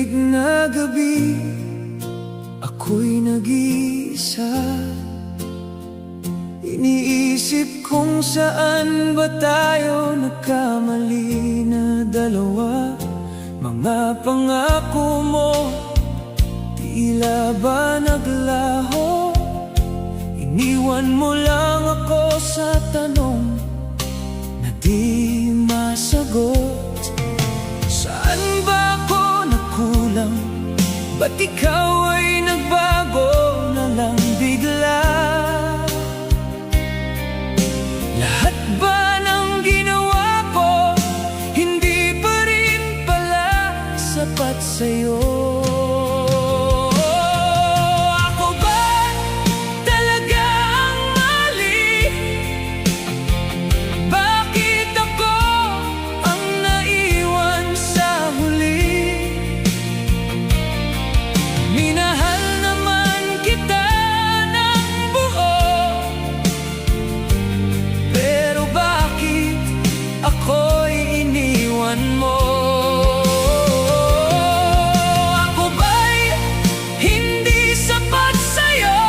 tuwig na gabi, ako'y nag-iisa. Iniisip kung saan ba tayo nagkamali na dalawa. Mga pangako mo, tila ba naglaho? Iniwan mo lang ako sa tanong na di masagot. Saan ba ako nagkulang? Ba't ikaw ay nagbago na lang bigla? Lahat ba ng ginawa ko hindi pa rin pala sapat sa'yo? Ako ba talaga ang mali? Bakit ako ang naiwan sa huli? Minahal naman kita ng buo, pero bakit ako'y iniwan mo? Ako ba'y hindi sapat sa'yo?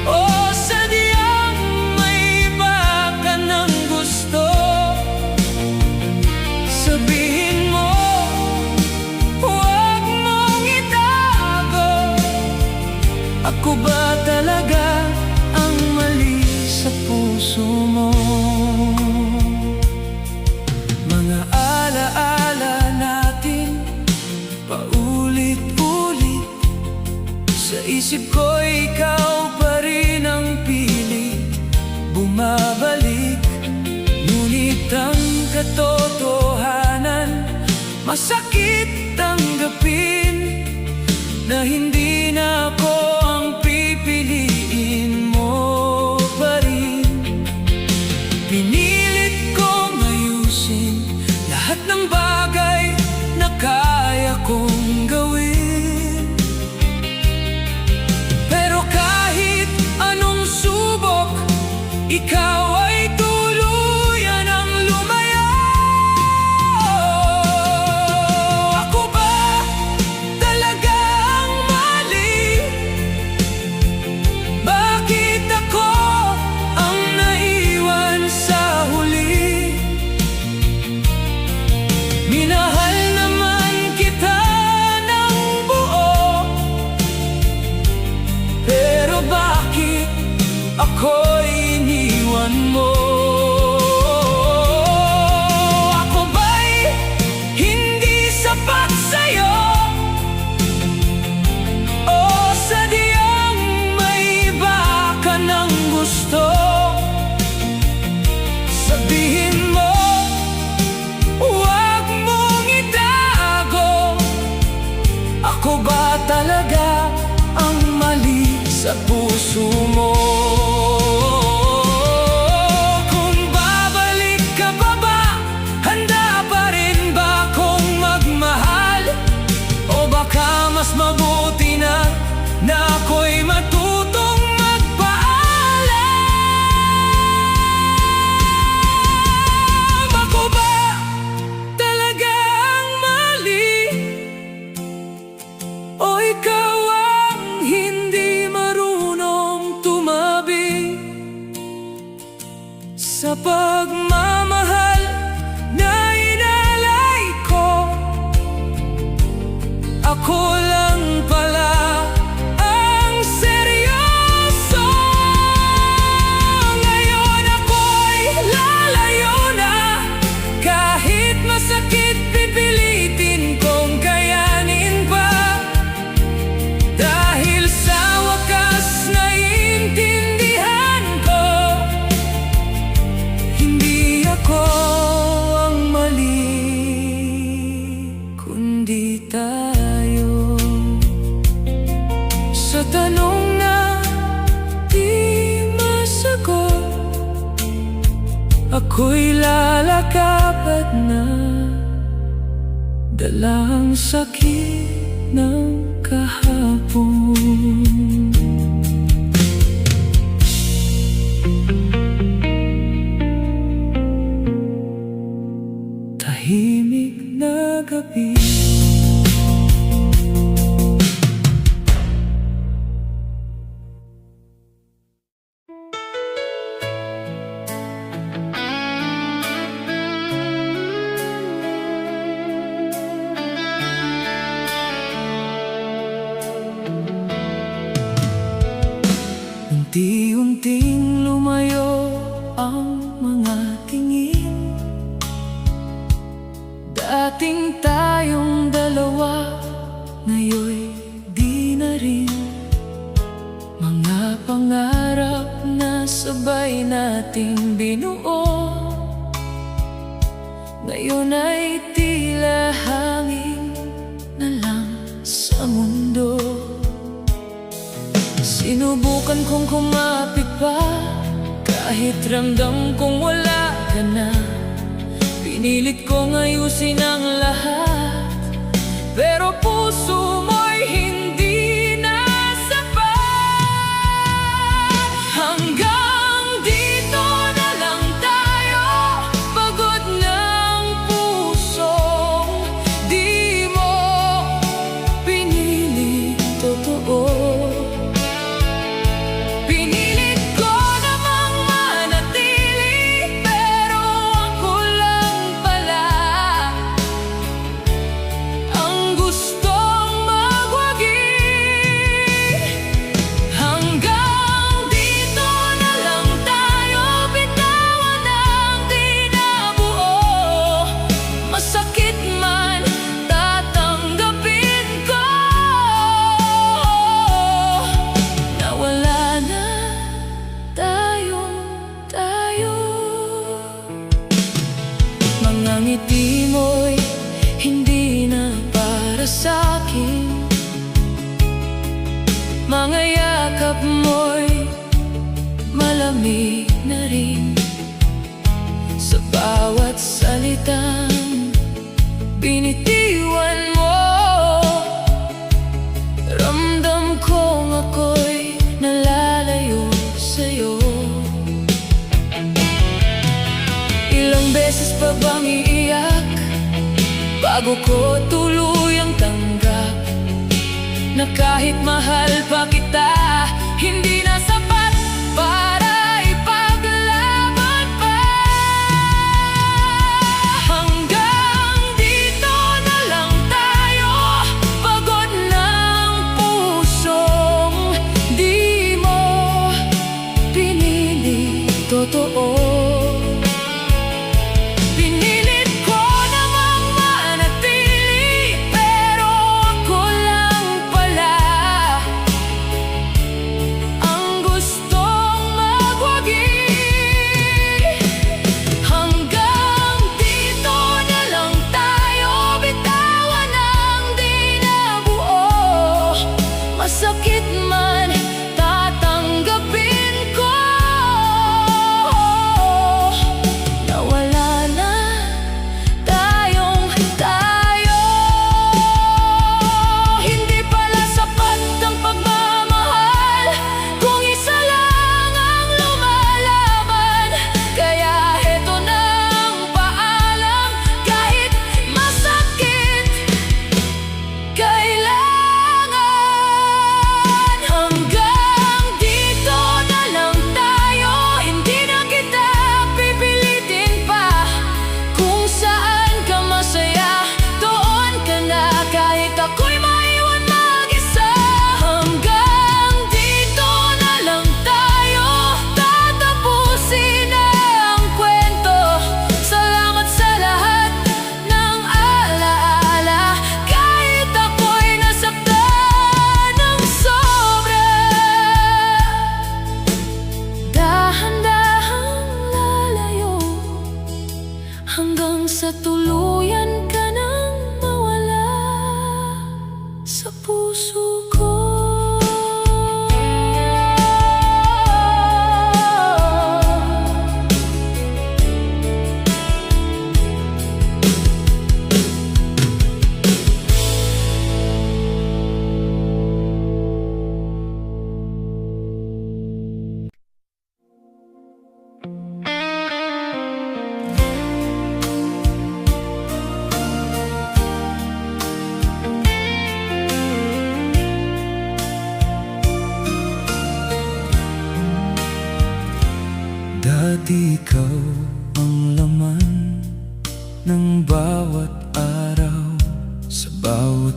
O sadyang may iba ka ng gusto? Sabihin mo, huwag mong itago. Ako ba talaga ang mali sa puso mo? Mga alaala natin paulit-ulit, sa isip ko ikaw pa rin ang pilit bumabalik. Ngunit ang katotohanan, masakit tanggapin na hindi na ako ang pipiliin mo pa rin. Pinilit kong ayusin lahat ng bagay na kaya kong gawin, pero kahit anong subok, ikaw ay tuluyan ang lumayo. Ako ba talaga ang mali? Bakit ako ang naiwan sa huli? Minahal naman kita ng buo, pero bakit ako'y iniwan mo? Ako ba'y hindi sapat sa'yo? O sadyang may iba ka ng gusto? Sabihin mo, huwag mong itago. Ako ba talaga ang mali sa puso mo? Kung babalik ka pa ba, handa pa rin ba akong magmahal? O baka mas mabuti na ako'y matutong magpaalam? Ako ba talaga ang mali? O ikaw ang hindi marunong tumabi sa pagmamahal na inalay ko? Ako lang pala ang seryoso. Ngayon ako'y lalayo na. Kahit masakit, pipilitin kong kayanin pa. Dahil sa wakas naiintindihan ko, hindi ako ang mali, kundi tayo. Sa tanong na di masagot, ako'y lalakad na, dala ang sakit ng kahapon. Tahimik na gabi. Unti-unting lumayo ang mga tingin. Dating tayong dalawa, ngayon'y di na rin. Mga pangarap na sabay nating binuo, ngayon ay tila hangin na lang sa mundo. Sinubukan kong kumapit pa, kahit ramdam kong wala ka na. Pinilit kong ayusin ang lahat, pero puso mo'y hindi na sapat. Hanggang dito na lang tayo, pagod ng pusong di mo pinili totoo. Ang ngiti mo'y hindi na para sa'kin, mga yakap mo'y malamig na rin. Sa bawat salitang binitiwan mo, ramdam kong ako'y nalalayo sa'yo. Ilang beses pa bang iiyak bago ko tuluyang tanggap na kahit mahal pa kita, hindi na sapat para ipaglaban pa. Hanggang dito na lang tayo, pagod ng pusong di mo pinili totoo. Ang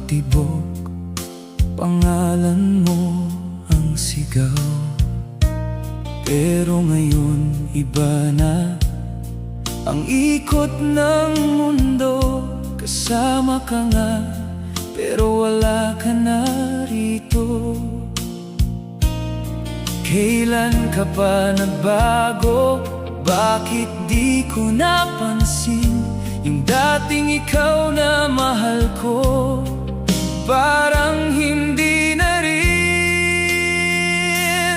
tibok, pangalan mo ang sigaw. Pero ngayon iba na ang ikot ng mundo. Kasama ka nga, pero wala ka na rito. Kailan ka pa nagbago? Bakit di ko napansin yung dating ikaw na mahal ko? Parang hindi na rin,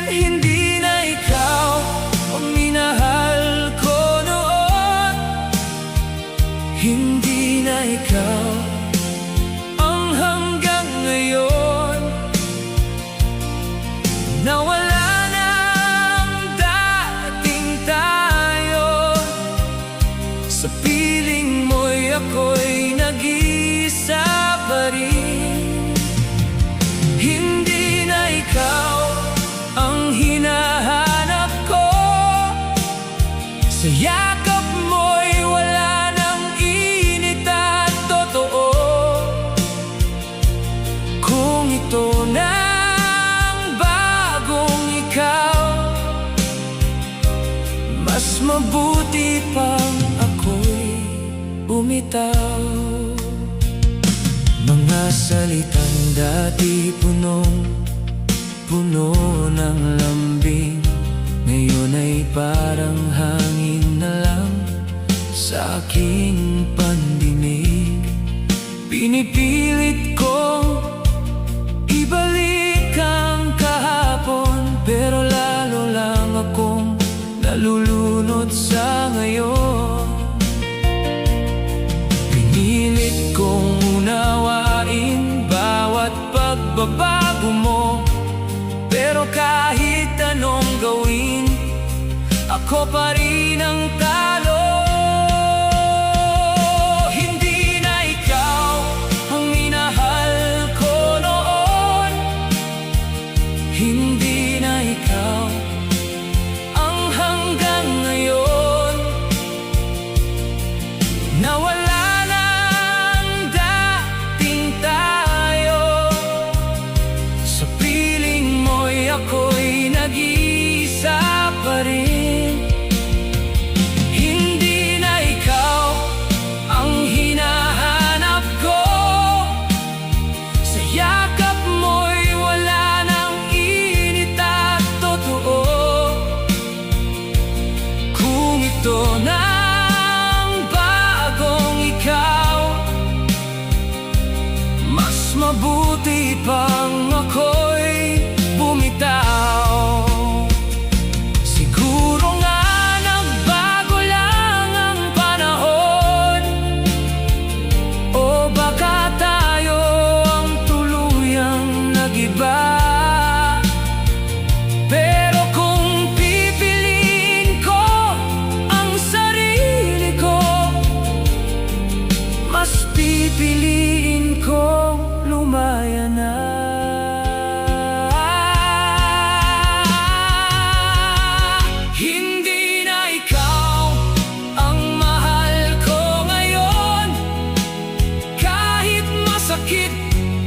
hindi na ikaw ang minahal ko noon. Hindi na ikaw ang hanggang ngayon. Nawala na ang dating tayo. Sa piling mo'y ako'y nag-iisa pa rin. Hindi na ikaw ang hinahanap ko. Sa yakap mo'y wala nang init at totoo. Kung ito na ang bagong ikaw, mas mabuti pang ako'y bumitaw. Mga salitang dati punong-puno ng lambing, ngayon ay parang hangin na lang sa aking pandinig. Pinipilit kong ibalik ang kahapon, pero lalo lang akong nalulunod sa ngayon. Pinilit kong unawain bawat pagbabago mo, pero kahit anong gawin, ako pa rin ang talo. Hindi na ikaw ang minahal ko noon. Hindi na ikaw ang hanggang ngayon. Nawala na ang dating tayo. Sa piling mo'y ako'y nag-iisa pa rin. Hindi na ikaw ang hinahanap ko. Sa yakap mo'y wala nang init at totoo. Kung ito na ang bagong ikaw, mas mabuti pang ako'y bumitaw. Siguro nga nagbago lang ang panahon, o baka tayo ang tuluyang nag-iba. Pero kung pipiliin ko ang sarili ko, mas pipiliin kong lumaya na. Hindi na ikaw ang mahal ko ngayon. Kahit masakit,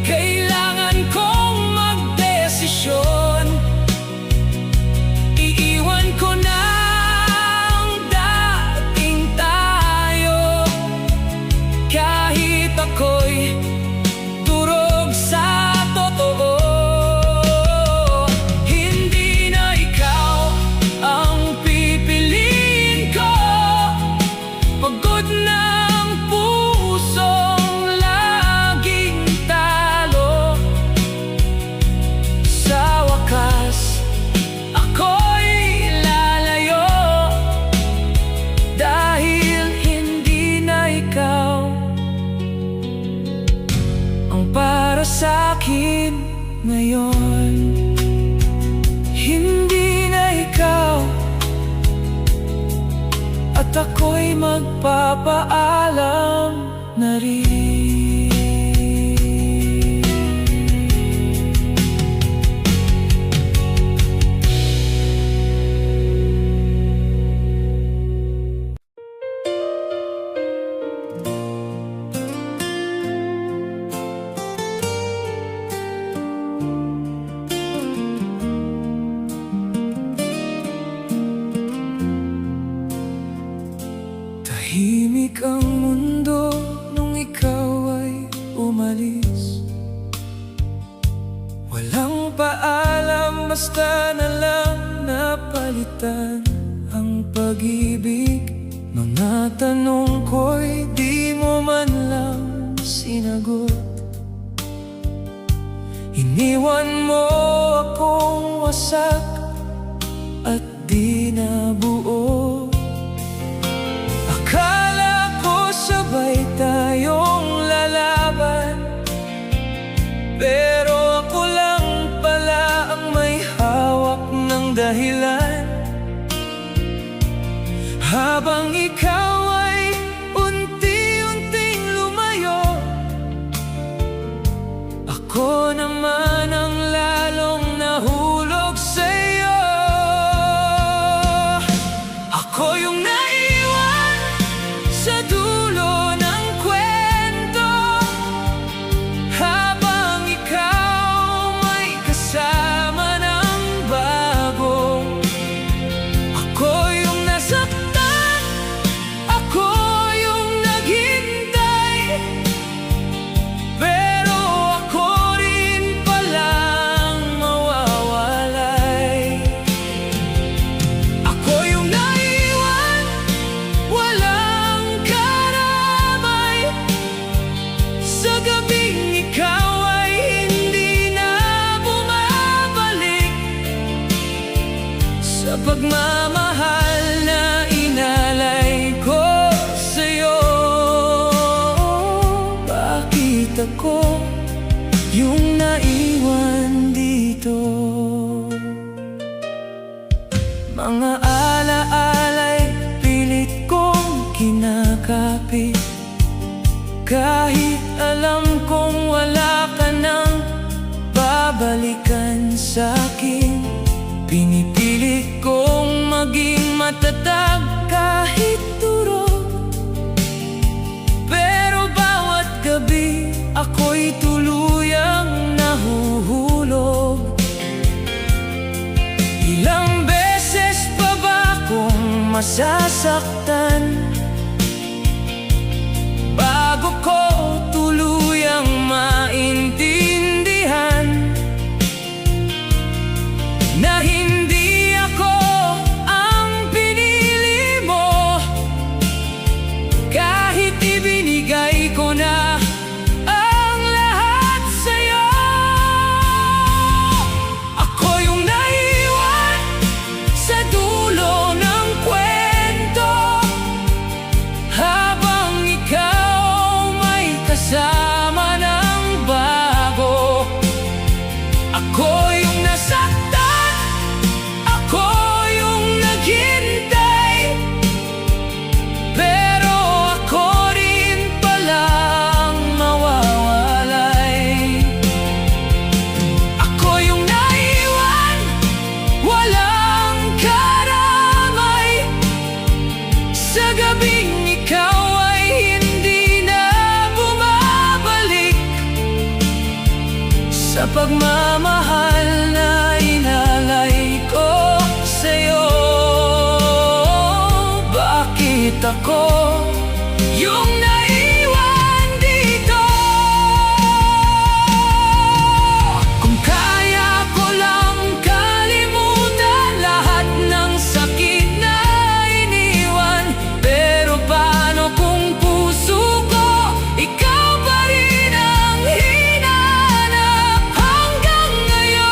kailangan kong magdesisyon. Iiwan ko na ang dating tayo, kahit ako'y turog sa totoo. Hindi na ikaw ang pipiliin ko. Pagod na ang pusong laging talo. Sa wakas, ako'y lalayo, dahil hindi na ikaw ang para sa'kin ngayon. Hindi na ikaw, at ako'y magpapaalam na rin. umalis. Walang paalam, basta na lang napalitan ang pag-ibig. Mga tanong ko'y di mo man lang sinagot. Iniwan mo akong wasak at di nabuo. Akala ko sabay tayong lalaban, pero ako lang pala ang may hawak ng dahilan. Habang ikaw ay unti-unting lumayo, ako naman ang lalong nahulog sa'yo. Ako yung naiwan sa dulo ng kwento, habang ikaw may kasama ng bago. Ako yung nasaktan, ako yung naghintay, pero ako rin palang mawawalay. Ako yung naiwan, walang karamay, sa gabing ikaw ay hindi na bumabalik. Sa pagmamahal na inalay ko sa'yo, bakit ako yung naiwan dito? Mga alaala'y pilit kong kinakapit, kahit alam kong wala ka nang babalikan sa'kin. Pinipilit kong maging matatag kahit durog, pero bawat gabi ako'y tuluyang nahuhulog. Ilang beses pa ba kong masasaktan bago ko tuluyang maintindihan na hindi ako ang pinili mo, kahit ibinigay ko na ang lahat sa'yo. Ako yung naiwan sa dulo ng kwento, habang ikaw may kasama ng bago. Ako yung nasaktan, ako yung naghintay, pero ako rin palang mawawalay. Ako yung naiwan, walang karamay, sa gabing ikaw ay hindi na bumabalik. Sa pagmamahal na inalay ko sa'yo, bakit ako yung naiwan dito? Kung kaya ko lang kalimutan lahat ng sakit na iniwan, pero paano kung puso ko ikaw pa rin ang hinahanap hanggang ngayon?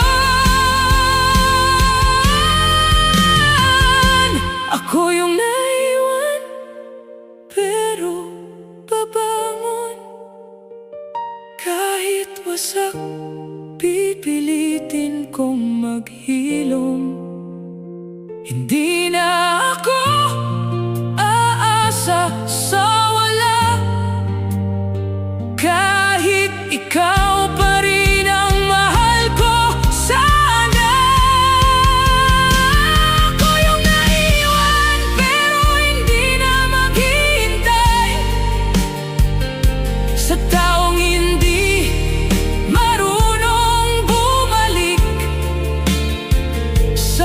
Ako yung naiwan, pero babangon. Kahit wasak, pipilitin kong maghilom. Hindi na ako aasa sa wala, kahit ikaw pa rin ang mahal ko sana. Ako yung naiwan, pero hindi na maghihintay sa taong hindi marunong bumalik. Sa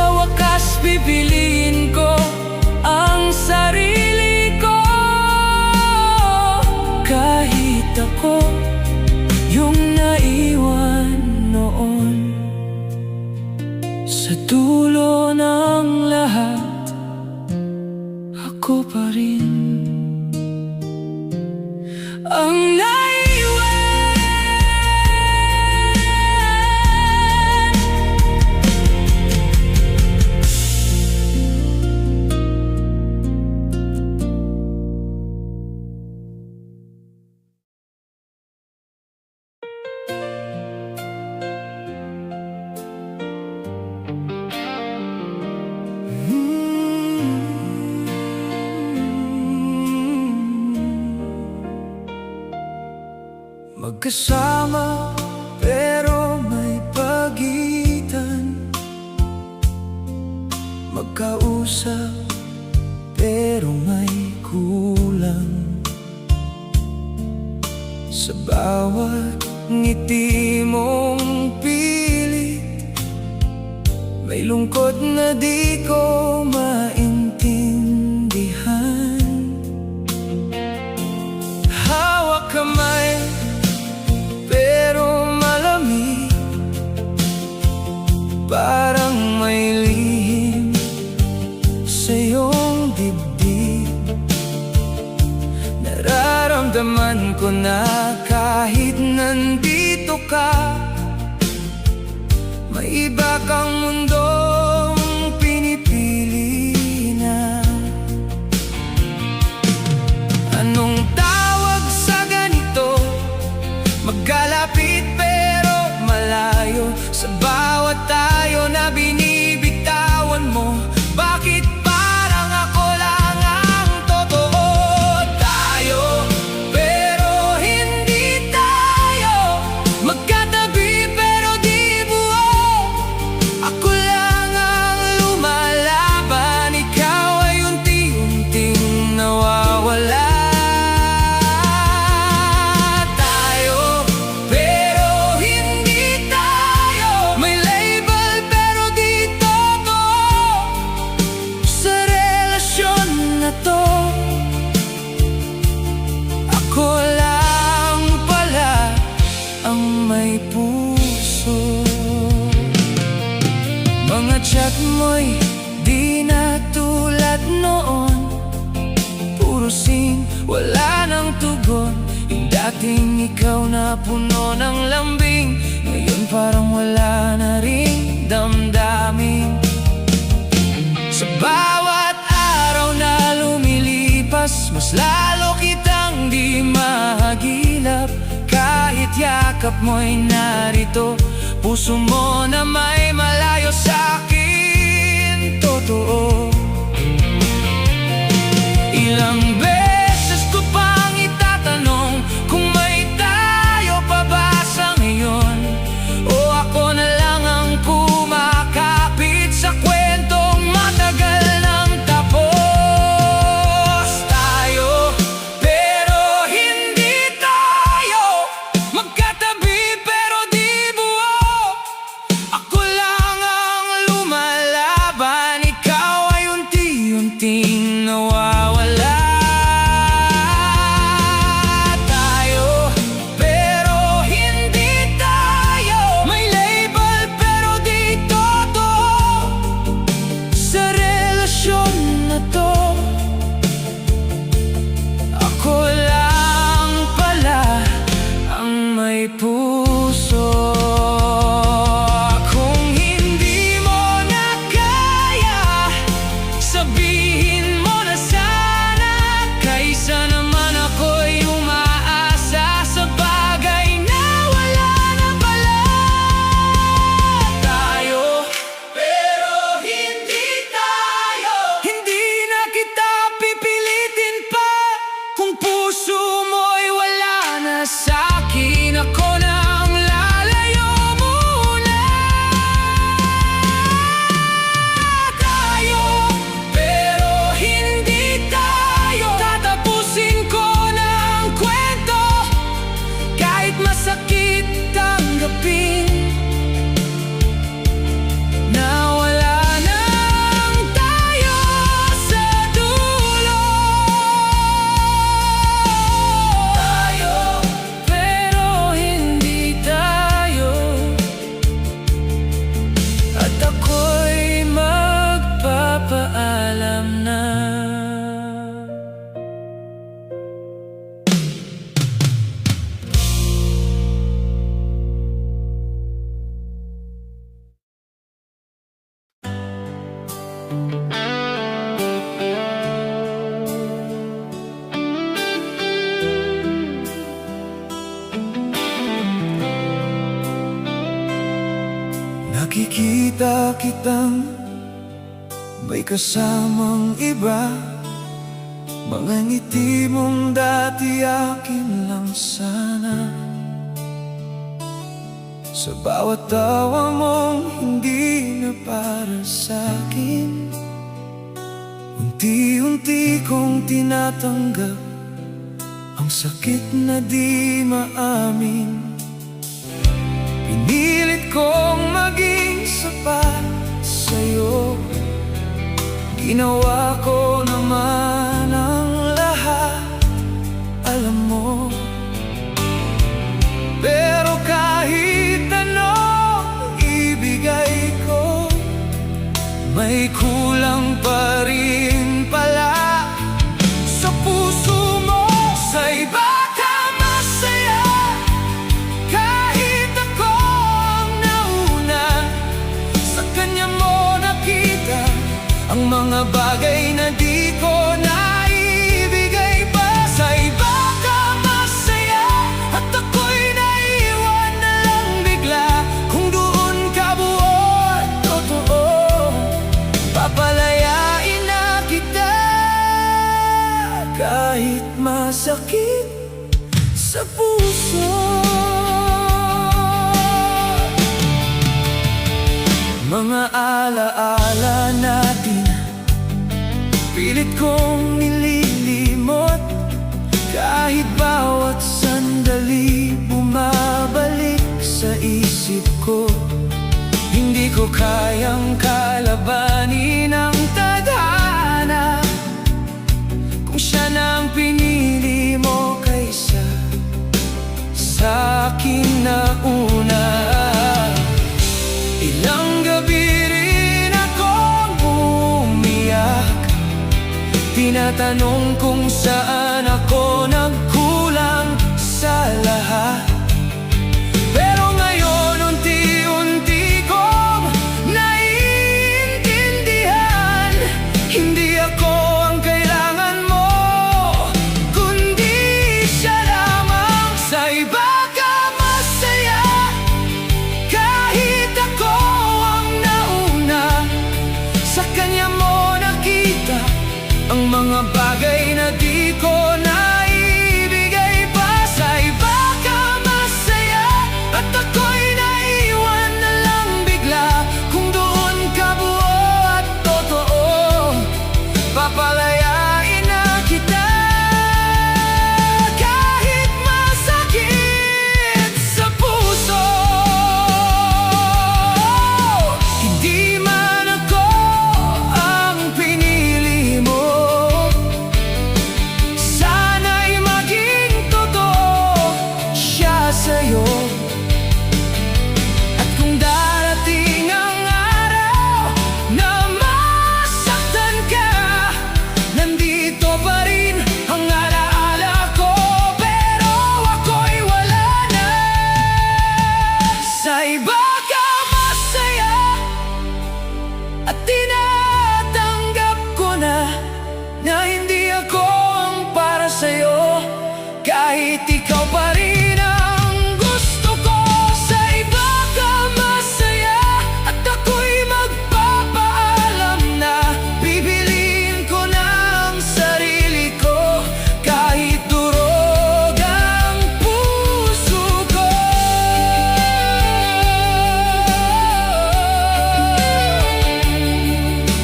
Magkasama pero may pagitan, magkausap pero may kulang. Sa bawat ngiti mong pilit, may lungkot na di ko maintindihan. Hawak kamay pero malamig, parang may lihim sa iyong dibdib. Nararamdaman ko na kahit nandito ka, may iba kang mundong pinipili na. Anong tawag sa ganito? Magkalapit pero malayo. Sa bawat tayo na binibitawan mo, bakit parang ako lang ang totoo? Tayo pero hindi tayo, magkatabi pero di buo. Ako lang ang lumalaban, ikaw ay unti-unting nawawala. Ako lang pala ang may puso. Mga chat mo'y di na tulad noon, puro sing, wala nang tugon. Yung dating ikaw na puno ng lambing, ngayon parang wala na ring damdamin. Sa bawat araw na lumilipas, mas lalo kitang di mahagilap. Kahit yakap mo'y narito, puso mo na may malayo sa'kin. Totoo, ilang beses ko pang itatanong kung may tayo pa ba sa ngayon, o ako na lang ang kumakapit sa kwentong matagal nang tapos. Tayo pero hindi tayo, magkatabi pero di buo. Ako lang ang lumalaban, ikaw ay unti-unting nawawala. Tayo pero hindi tayo, may label pero di totoo. Sa relasyon na to, ako lang pala ang may puso. Kung hindi mo na kaya, sabihin mo na sana, kaysa naman ako'y umaasa sa bagay na wala na pala. Tayo pero hindi tayo, hindi na kita pipilitin pa. Kung puso mo'y wala na sa'kin, ako na ang lalayo muna. Tayo pero hindi tayo, tatapusin ko na ang kwento. Kahit masakit tanggapin na wala nang tayo sa dulo. Tayo pero hindi tayo, at ako'y magpapaalam na. Nakikita kitang may kasamang iba, mga ngiti mong dati akin lang sana. Sa bawat tawa mong hindi na para sa'kin, unti-unti kong tinatanggap ang sakit na di maamin. Pinilit kong maging sapat sa'yo, ginawa ko naman ang lahat, alam mo. Pero kahit anong ibigay ko, may kulang pa rin pala sa puso mo. Sa iba ka masaya, kahit ako ang nauna. Sa kanya mo nakita ang mga bagay na di ko naibigay pa. Sa iba ka masaya, at ako'y naiwan na lang bigla. Kung doon ka buo at totoo, papalayain na kita. Kahit masakit sa puso, mga alaala natin pilit kong nililimot. Kahit bawat sandali bumabalik sa isip ko, hindi ko kayang kalabanin ang tadhana. Kung siya na ang pinili mo kaysa sa'kin na una. Ilang gabi rin akong umiyak, tinatanong kung saan ako nagkulang sa lahat. Pero ngayon unti-unti kong naiintindihan, hindi ako ang kailangan mo, kundi siya lamang. Sa iba ka masaya, kahit ako ang nauna. Sa kanya mo nakita ang mga bagay na di ko naibigay pa. Sa iba ka masaya, at ako'y naiwan na lang bigla. Kung doon ka buo at totoo, papalayain na kita. Kahit masakit sa puso, hindi man ako ang pinili mo. Sana'y maging totoo siya sa'yo. At kung darating ang araw na masaktan ka, nandito pa rin ang alaala ko. Pero ako'y wala na. Sa iba ka masaya, at tinatanggap ko na hindi ako ang para sa'yo. Kahit ikaw pa rin ang gusto ko. Sa iba ka masaya, at ako'y magpapaalam na bibilin ko na ang sarili ko. Kahit durog ang puso ko.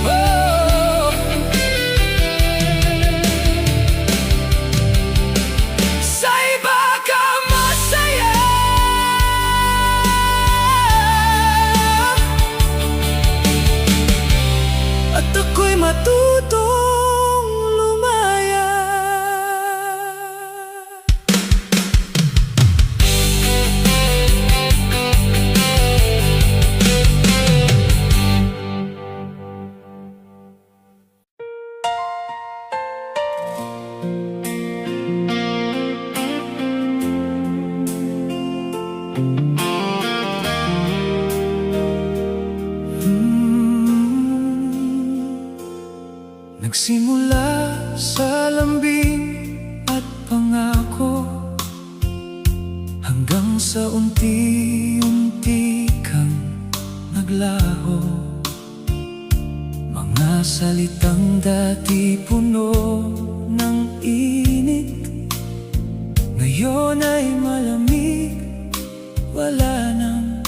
Oh. Sa iba ka masaya, at ako'y matutong lumaya. Nagsimula sa lambing at pangako, hanggang sa unti-unti kang naglaho. Mga salitang dati puno ng init, ngayon ay malamig, wala nang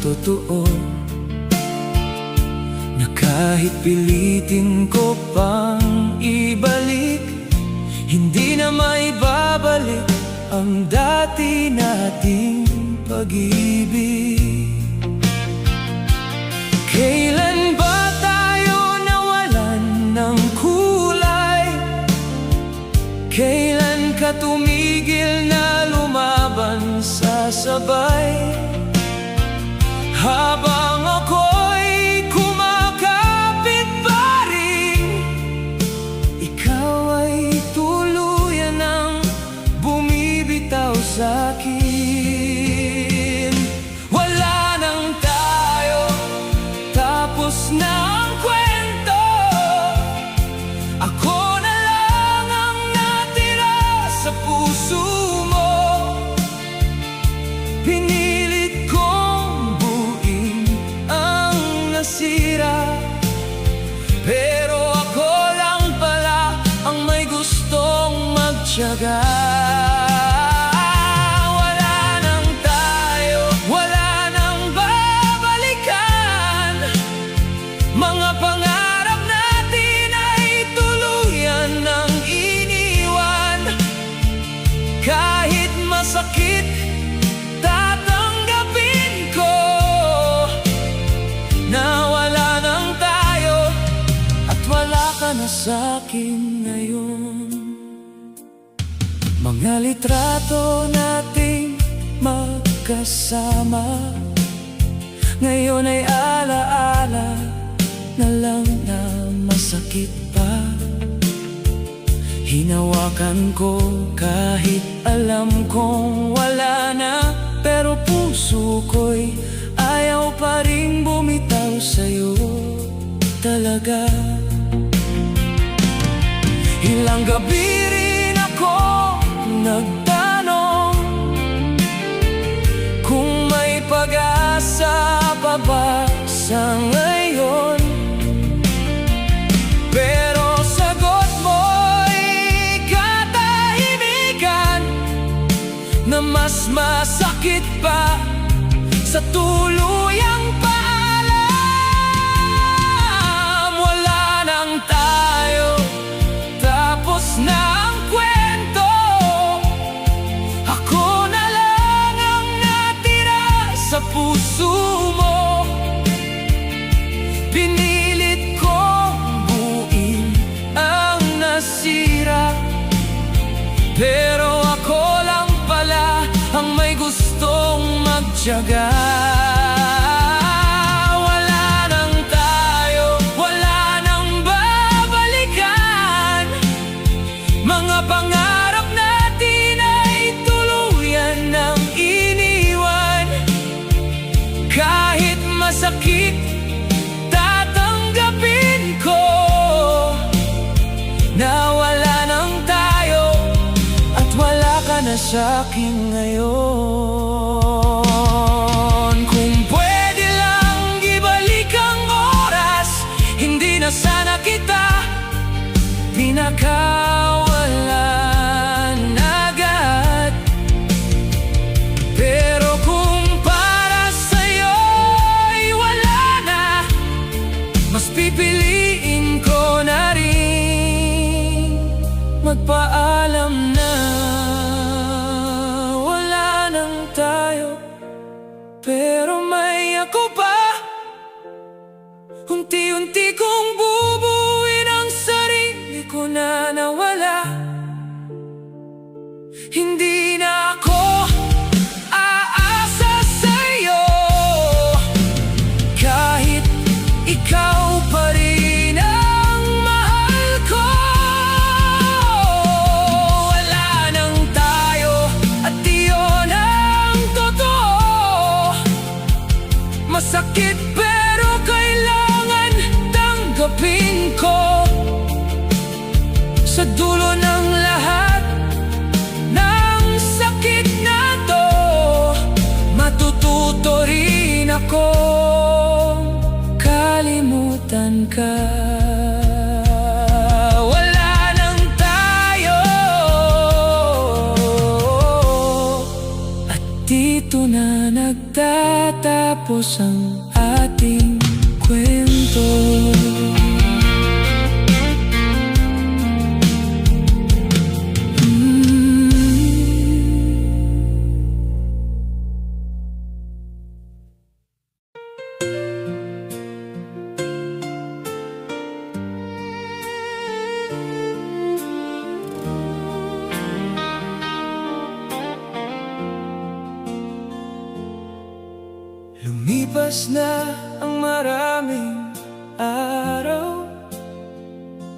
totoo, na kahit pilitin ko pang ibalik, hindi na maibabalik ang dati nating pag-ibig. Kailan ba tayo nawalan ng kulay? Kailan ka tumigil na lumaban sa sabay? Habang ako'y kumakapit pa rin, ikaw ay tuluyan ng bumibitaw sa'kin. Wala nang tayo, tapos na ang kwento. Ako na lang ang natira sa puso mo. Pinilit kong buuin ang nasira, pero ako lang pala ang may gustong magtiyaga. Wala nang tayo, wala nang babalikan. Mga pangarap natin ay tuluyan ng iniwan. Kahit masakit, tatanggapin ko na wala nang tayo at wala ka na sa'kin ngayon. Mga litrato nating magkasama ngayon ay alaala na lang na masakit pa. Hinawakan ko kahit alam kong wala na, pero puso ko'y ayaw pa rin bumitaw sa'yo talaga. Ilang gabi rin ako nagtanong kung may pag-asa pa ba sa ngayon, pero sagot mo'y katahimikan na mas masakit pa sa tuluyang paalam. Wala nang tayo, tapos na ang kwento. Ako na lang ang natira sa puso mo. Pinilit kong buuin ang nasira, pero ako lang pala ang may gustong magtiyaga. Wala nang tayo, wala nang babalikan. Mga pangarap natin ay tuluyan ng iniwan. Kahit masakit, tatanggapin ko na wala nang tayo at wala ka na sa'kin ngayon. Kung pwede lang ibalik ang oras, hindi na sana kita pinakawalan agad. Pero kung para sa'yo ay wala na, mas pipiliin ko na rin magpaalam na. Wala nang tayo, pero may ako pa. Unti-unti kong bubuuin ang sarili ko na nawala. Hindi na ako aasa sa'yo, kahit ikaw pa rin ang mahal ko. Wala nang tayo at iyon ang totoo. Masakit pero kailangan tanggapin ko. Sa dulo ng lahat ng sakit na to, matututo rin akong kalimutan ka. Wala nang tayo at dito na nagtatapos matatapos ang ating kwento. Lumipas na ang maraming araw,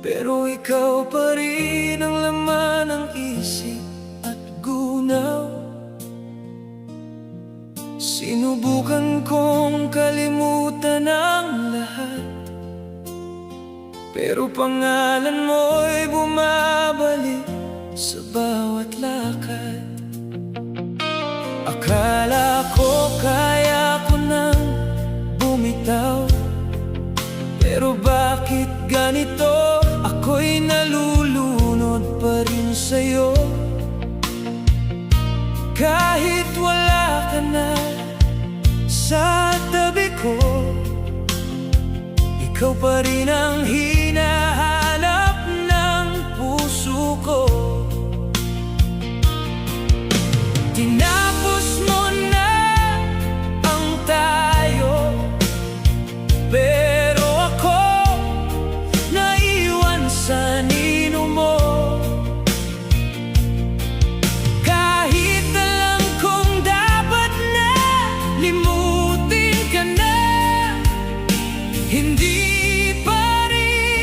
pero ikaw pa rin ang laman ng isip at gunaw. Sinubukan kong kalimutan ang lahat, pero pangalan mo'y bumabalik sa bawat lakad. Akala ko kaya ko nang bumitaw, pero bakit ganito? Ako'y nalulunod pa rin sa'yo. Kahit wala ka na sa tabi ko, ikaw pa rin ang hinahanap ng puso ko. Tinapos mo na ang tayo, pero ako naiwan sa nino mo. Kahit alam kong dapat na limutin ka na, hindi pa rin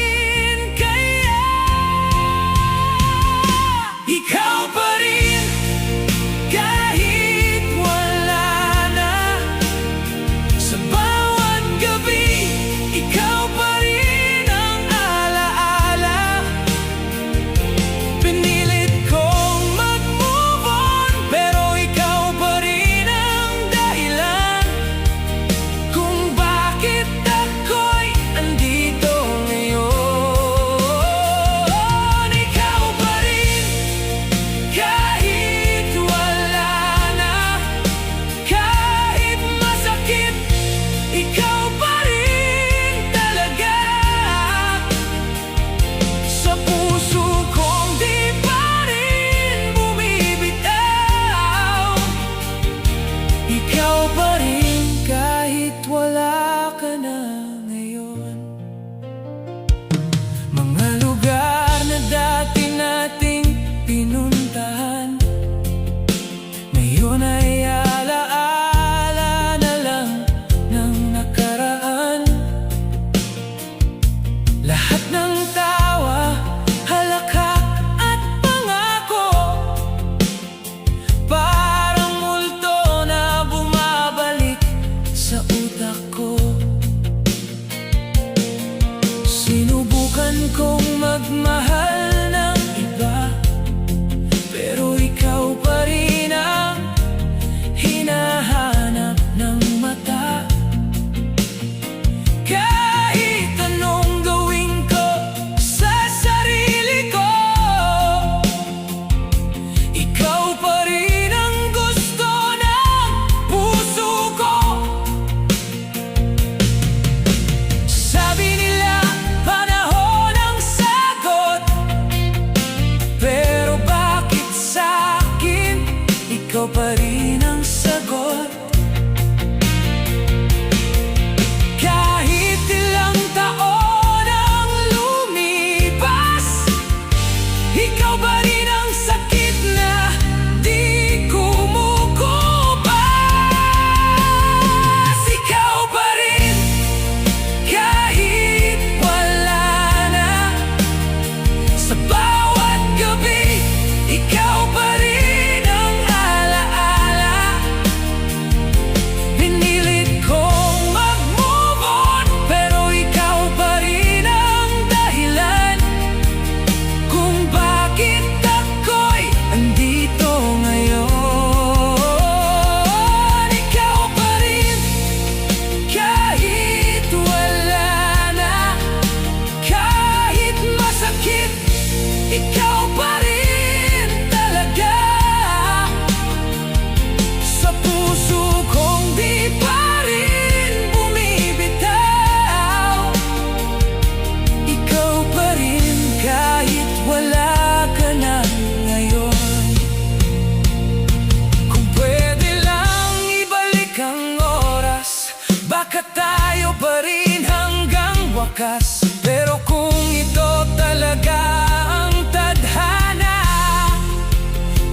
baka tayo pa rin hanggang wakas. Pero kung ito talaga ang tadhana,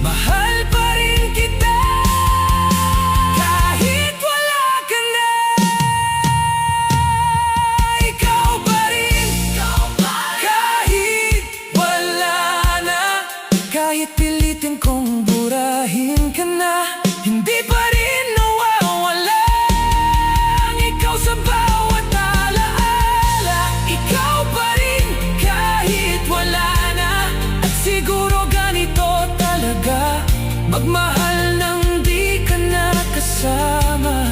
mahal pa rin kita kahit wala ka na. Ikaw pa rin, kahit wala na. Kahit pilitin kong burahin ka na, hindi pa rin nawawala ang ikaw sa bawat alaala. Ikaw pa rin kahit wala na. At siguro ganito talaga magmahal nang di ka na kasama.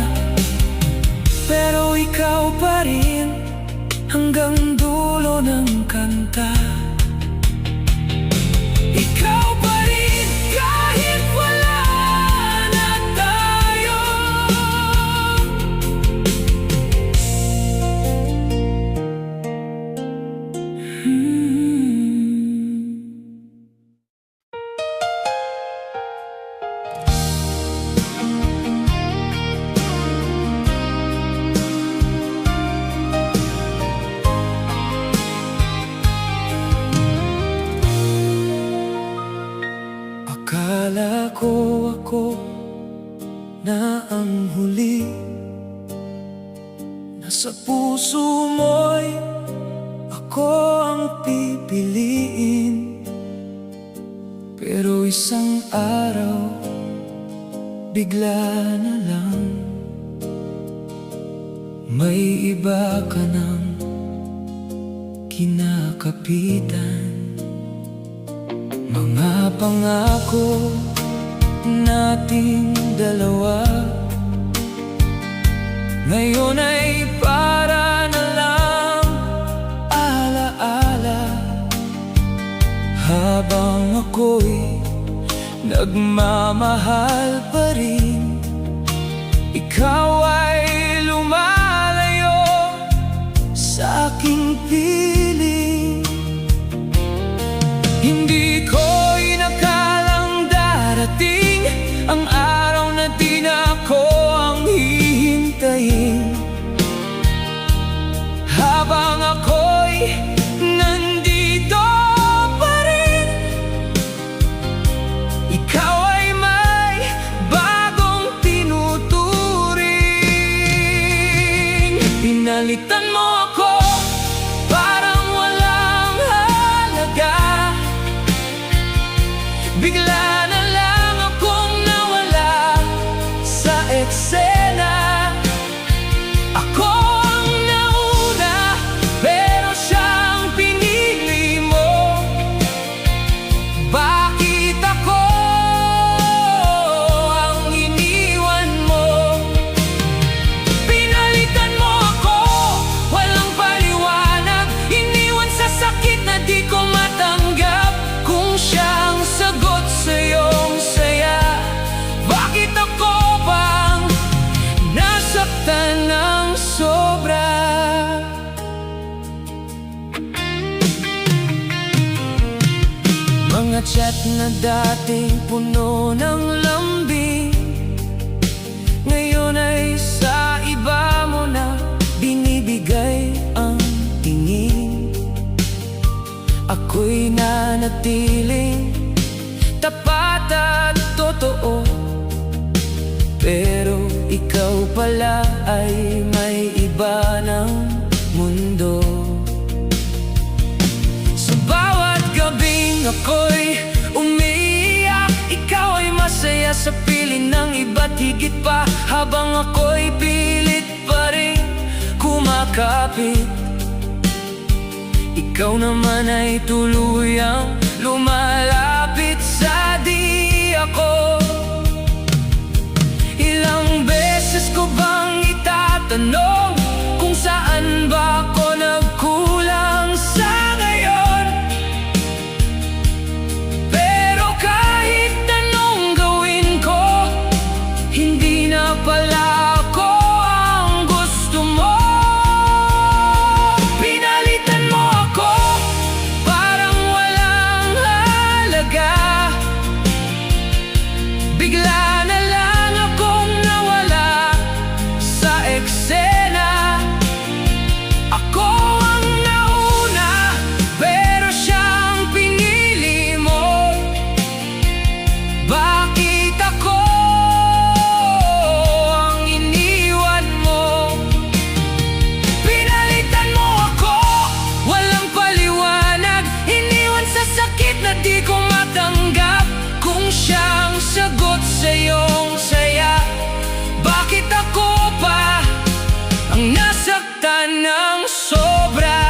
Pero ikaw pa rin hanggang dulo ng kanta. Ikaw pa rin kahit wala na tayo. Akala ko ako na ang huli, nasa puso mo'y ako ang pipiliin. Pero isang araw, bigla na lang may iba ka nang kinakapitan. Mga pangako nating dalawa ngayon ay para na lang alaala. Habang ako'y nagmamahal pa rin, ikaw ay lumalayo sa aking piling. Hindi ko inakalang darating ang araw na di na ako ang hihintayin. Habang ako'y nandito pa rin, ikaw ay may bagong tinuturing. Pinalitan mo ako parang walang halaga. Bigla na lang akong nawala sa eksena. Ako ang nauna, pero siyang pinili mo. Bakit ako ang iniwan mo? Pinalitan mo ako, walang paliwanag. Iniwan sa sakit na di ko matanggap. Kung siyang sagot sa iyong saya, bakit ako bang nasaktan ng sobra? Mga chat na dating puno ng lambing, ngayon ay sa iba mo na binibigay ang tingin. Ako'y nanatiling tapat at totoo, pero ikaw pala ay may iba ng mundo. Sa bawat gabing ako'y umiiyak, ikaw ay masaya sa piling ng iba't higit pa. Habang ako'y pilit pa rin kumakapit, ikaw naman ay tuluyang lumalapit sa di ako. Ilang beses ko bang itatanong kung saan ba ako nagkulang sa ngayon? Pero kahit anong gawin ko, hindi na pala ako ang gusto mo. Pinalitan mo ako parang walang halaga. sobra.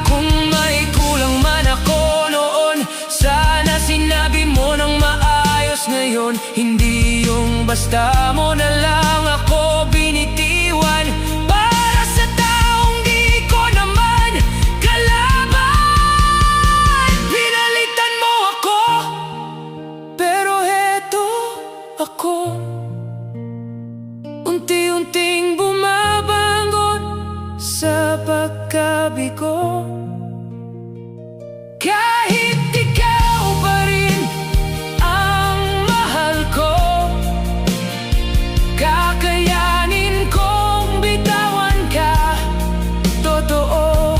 Kung may kulang man ako noon, sana sinabi mo ng maayos ngayon. Hindi yung basta mo na lang ako binitiwan para sa taong di ko naman kalaban. Pinalitan mo ako, pero heto ako, unti-unting bumabangon sa pagkabigo. Kahit ikaw pa rin ang mahal ko, kakayanin kong bitawan ka, totoo.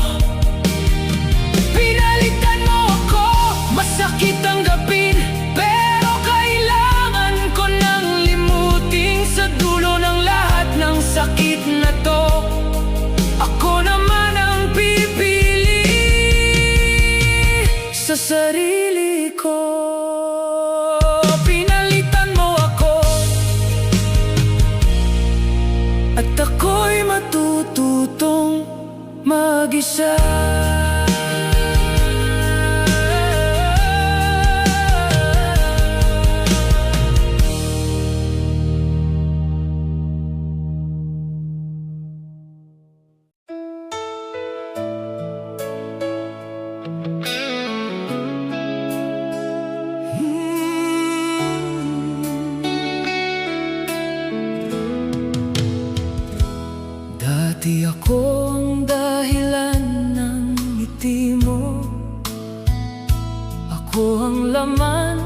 Pinalitan mo ako, masakit tanggapin, pero kailangan ko nang limutin sa dulo ng lahat ng sakit na to. Ako naman ang pipili sa sarili ko. Pinalitan mo ako, at ako'y matututong mag-isa. Dati ako ang dahilan ng ngiti mo, ako ang laman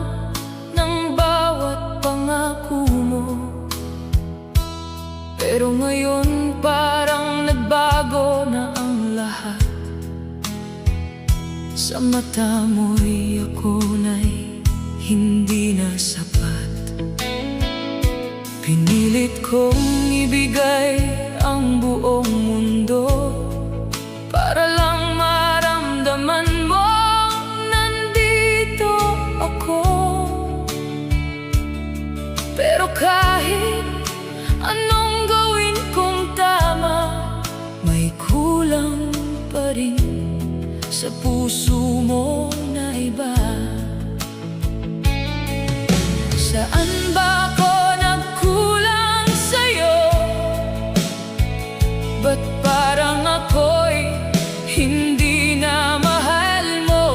ng bawat pangako mo. Pero ngayon parang nagbago na ang lahat. Sa mata mo'y ako na'y hindi na sapat. Pinilit kong ibigay ang buong mundo para lang maramdaman mo nandito ako. Pero kahit anong gawin kong tama, may kulang pa rin sa puso mo na iba. Saan ba ako nagkulang sa'yo? Ba't parang ako'y hindi na mahal mo?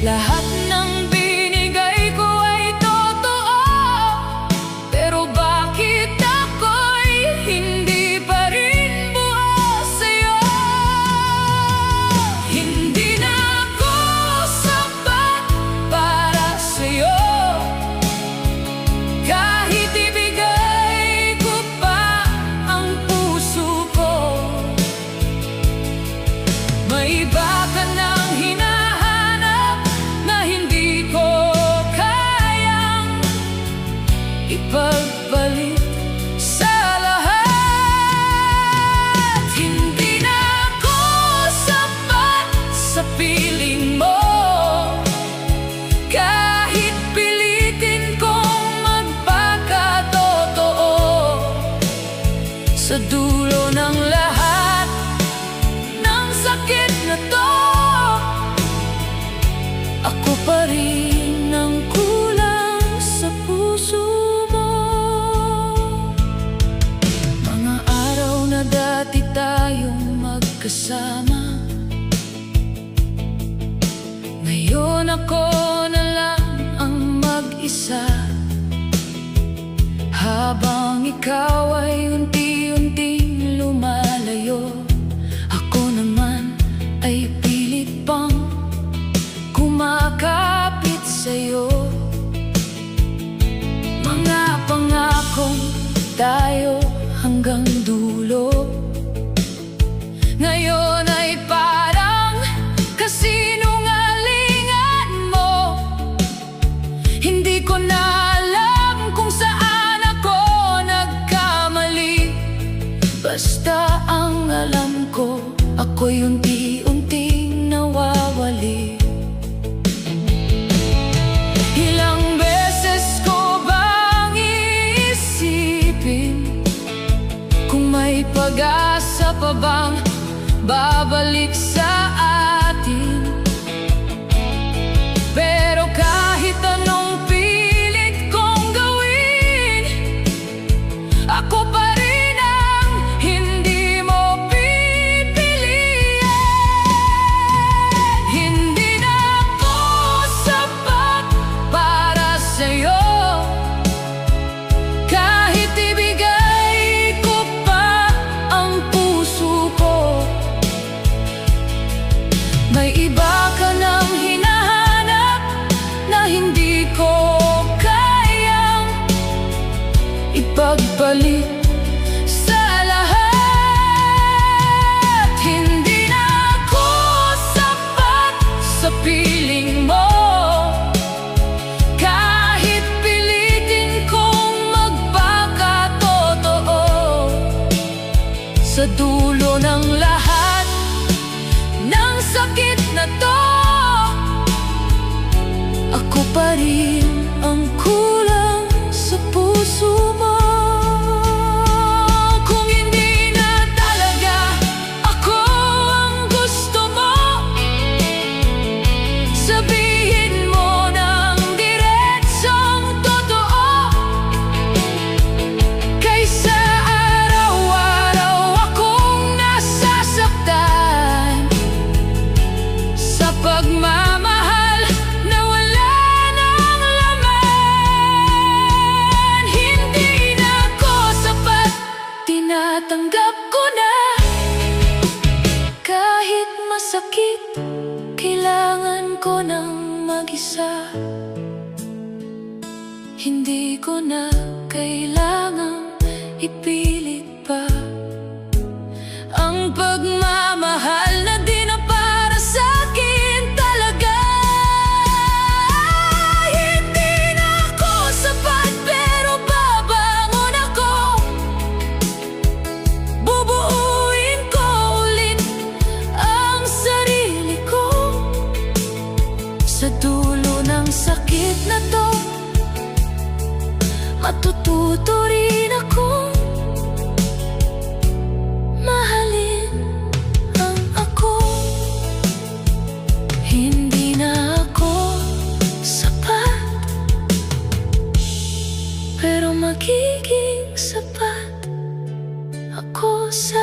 Lahat ng binigay ko ay totoo, pero bakit ako'y hindi pa rin buo sa'yo? Hindi na ako sapat para sa'yo, kahit ibigay ko pa ang puso ko. May iba ka nang hinahanap na hindi ko kayang ipagpalit sa lahat. Hindi na ako sapat sa piling mo, kahit pilitin kong magpakatotoo. Sa dulo ng lahat ng sakit na to, ako pa rin ang kulang sa puso mo. Mga araw na dati tayong magkasama, ngayon ako na lang ang mag-isa. Habang ikaw ay unti-unting lumalayo, ako naman ay pilit pang kumakapit sa'yo. Mga pangakong tayo hanggang dulo, ngayon ay parang kasinungalingan mo. Hindi ko na alam kung saan ako nagkamali. pa bang babalik sa atin? Pero kahit anong pilit kong gawin, ako pa rin ang hindi mo pipiliin. Hindi na ako sapat para sa'yo, kahit ibigay ko pa ang puso ko. May iba ka nang hinahanap na hindi ko kayang ipagpalit sa lahat. Hindi na ako sapat sa piling mo, kahit pilitin kong magpakatotoo. Sa dulo ng lahat ng sakit na to, ako pa rin ang kulang sa puso mo. Kung hindi na talaga ako ang gusto mo, sabihin mo ng diretsong totoo, kaysa araw-araw akong nasasaktan sa pagmamahal na wala ng laman. Hindi na ako sapat, tinatanggap ko na. Kahit masakit, kailangan ko ng mag-isa. Hindi ko na kailangang ipilit pa ang pagmamahal na di na para sa'kin talaga. Hindi na ako sapat, pero babangon ako. Bubuuin ko ulit ang sarili ko. Sa dulo ng sakit na to, matututo rin akong mahalin ang ako. Hindi na ako sapat, pero magiging sapat ako sa